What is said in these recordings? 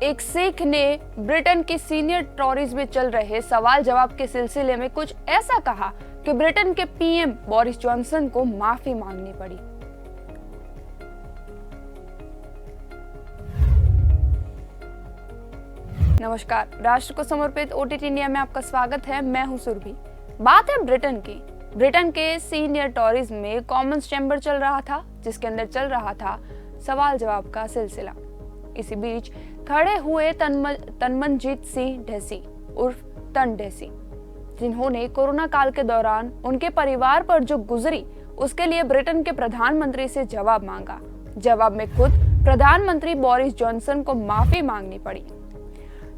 एक सिख ने ब्रिटेन की सीनियर टॉरीज में चल रहे सवाल जवाब के सिलसिले में कुछ ऐसा कहा कि ब्रिटेन के पीएम बोरिस जॉनसन को माफी मांगनी पड़ी। नमस्कार, राष्ट्र को समर्पित ओटीटी इंडिया में आपका स्वागत है। मैं हूं सुरभि। बात है ब्रिटेन की। ब्रिटेन के सीनियर टॉरीज में कॉमन्स चैम्बर चल रहा था, जिसके अंदर चल रहा था सवाल जवाब का सिलसिला। इसी बीच खड़े हुए तनमनजीत सिंह ढेसी उर्फ तन ढेसी, जिन्होंने कोरोना काल के दौरान उनके परिवार पर जो गुजरी उसके लिए ब्रिटेन के प्रधानमंत्री से जवाब मांगा। जवाब में खुद प्रधानमंत्री बोरिस जॉनसन को माफी मांगनी पड़ी।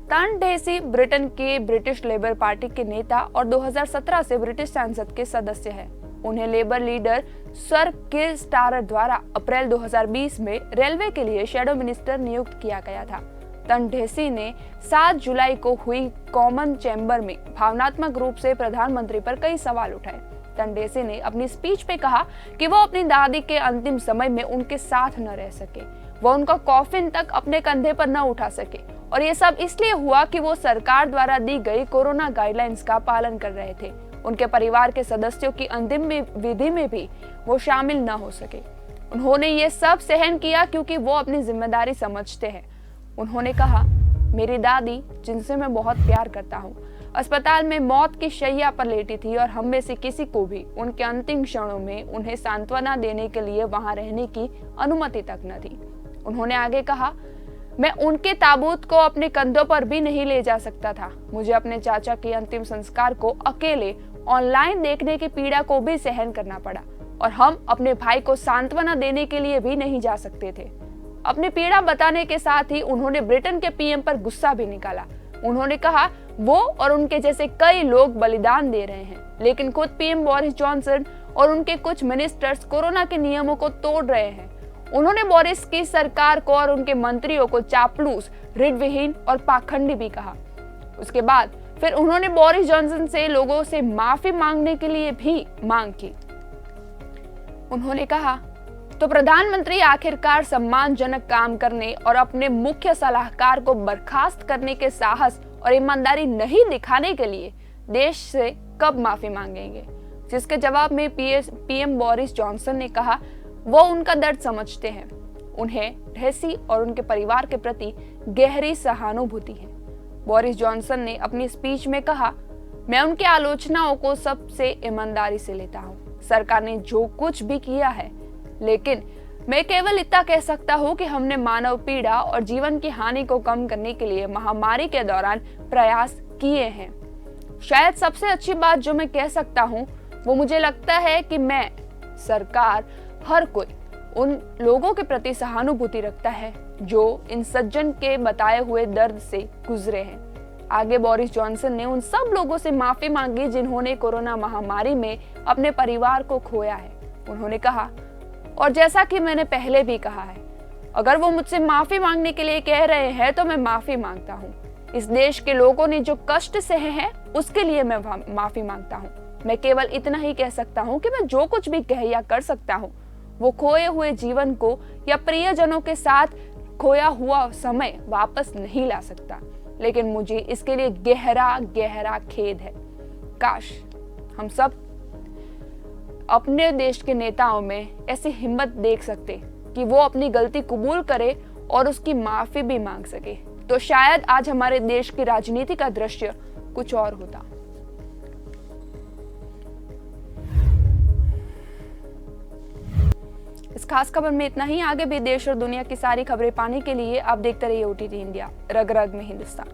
तन ढेसी ब्रिटेन के ब्रिटिश लेबर पार्टी के नेता और 2017 से ब्रिटिश संसद के सदस्य हैं। उन्हें लेबर लीडर सर कीर स्टारर द्वारा अप्रैल 2020 में रेलवे के लिए शैडो मिनिस्टर नियुक्त किया गया था। तन ढेसी ने 7 जुलाई को हुई कॉमन चैम्बर में भावनात्मक रूप से प्रधानमंत्री पर कई सवाल उठाए। तन ढेसी ने अपनी स्पीच में कहा कि वो अपनी दादी के अंतिम समय में उनके साथ न रह सके, वो उनका कॉफिन तक अपने कंधे पर न उठा सके, और ये सब इसलिए हुआ कि वो सरकार द्वारा दी गई कोरोना गाइडलाइंस का पालन कर रहे थे। उनके परिवार के सदस्यों की अंतिम विधि में भी वो शामिल न हो सके। उन्होंने ये सब सहन किया क्योंकि वो अपनी जिम्मेदारी समझते हैं। उन्होंने कहा, मेरी दादी, जिनसे मैं बहुत प्यार करता हूँ, अस्पताल में मौत की शैया पर लेटी थी और हम में से किसी को भी उनके अंतिम क्षणों में उन्हें सांत्वना देने के लिए वहां रहने की अनुमति तक न थी। उन्होंने आगे कहा, मैं उनके ताबूत को अपने कंधों पर भी नहीं ले जा सकता था। मुझे अपने चाचा के अंतिम संस्कार को अकेले ऑनलाइन देखने की पीड़ा को भी सहन करना पड़ा, और हम अपने भाई को सांत्वना देने के लिए भी नहीं जा सकते थे। अपनी पीड़ा बताने के साथ ही उन्होंने ब्रिटेन के पीएम पर गुस्सा भी निकाला। उन्होंने कहा, वो और उनके जैसे कई लोग बलिदान दे रहे हैं, लेकिन खुद पीएम बोरिस जॉनसन और उनके कुछ मिनिस्टर्स कोरोना के नियमों को तोड़ रहे हैं। उन्होंने बोरिस की सरकार को और उनके मंत्रियों को चापलूस, ऋणविहीन और पाखंडी भी कहा। उसके बाद फिर उन्होंने बोरिस जॉनसन से लोगों से माफी मांगने के लिए भी मांग की। उन्होंने कहा, तो प्रधानमंत्री आखिरकार सम्मानजनक काम करने और अपने मुख्य सलाहकार को बर्खास्त करने के साहस और ईमानदारी नहीं दिखाने के लिए देश से कब माफी मांगेंगे? जिसके जवाब में पीएम बोरिस जॉनसन ने कहा, वो उनका दर्द समझते हैं। उन्हें ढेसी और उनके परिवार के प्रति गहरी सहानुभूति है। बोरिस जॉनसन ने अपनी स्पीच में कहा, मैं उनकी आलोचनाओं को सबसे ईमानदारी से लेता हूँ। सरकार ने जो कुछ भी किया है, लेकिन मैं केवल इतना कह सकता हूँ कि हमने मानव पीड़ा और जीवन की हानि को कम करने के लिए महामारी के दौरान प्रयास किए हैं। शायद सबसे अच्छी बात जो मैं कह सकता हूँ वो मुझे लगता है कि मैं, सरकार, हर कोई उन लोगों के प्रति सहानुभूति रखता है जो इन सज्जन के बताए हुए दर्द से गुजरे हैं। आगे बोरिस जॉनसन ने उन सब लोगों से माफी मांगी जिन्होंने कोरोना महामारी में अपने परिवार को खोया है। उन्होंने कहा, और जैसा कि मैंने पहले भी कहा है, अगर वो मुझसे माफी मांगने के लिए कह रहे हैं तो मैं माफी मांगता हूँ। इस देश के लोगों ने जो कष्ट सहे हैं उसके लिए मैं माफी मांगता हूँ। मैं केवल इतना ही कह सकता हूँ कि मैं जो कुछ भी कह या कर सकता हूँ वो खोए हुए जीवन को या प्रियजनों के साथ खोया हुआ समय वापस नहीं ला सकता, लेकिन मुझे इसके लिए गहरा गहरा खेद है। काश हम सब अपने देश के नेताओं में ऐसी हिम्मत देख सकते कि वो अपनी गलती कबूल करे और उसकी माफी भी मांग सके, तो शायद आज हमारे देश की राजनीति का दृश्य कुछ और होता। इस खास खबर में इतना ही। आगे भी देश और दुनिया की सारी खबरें पाने के लिए आप देखते रहिए ओटीटी इंडिया, रग रग में हिंदुस्तान।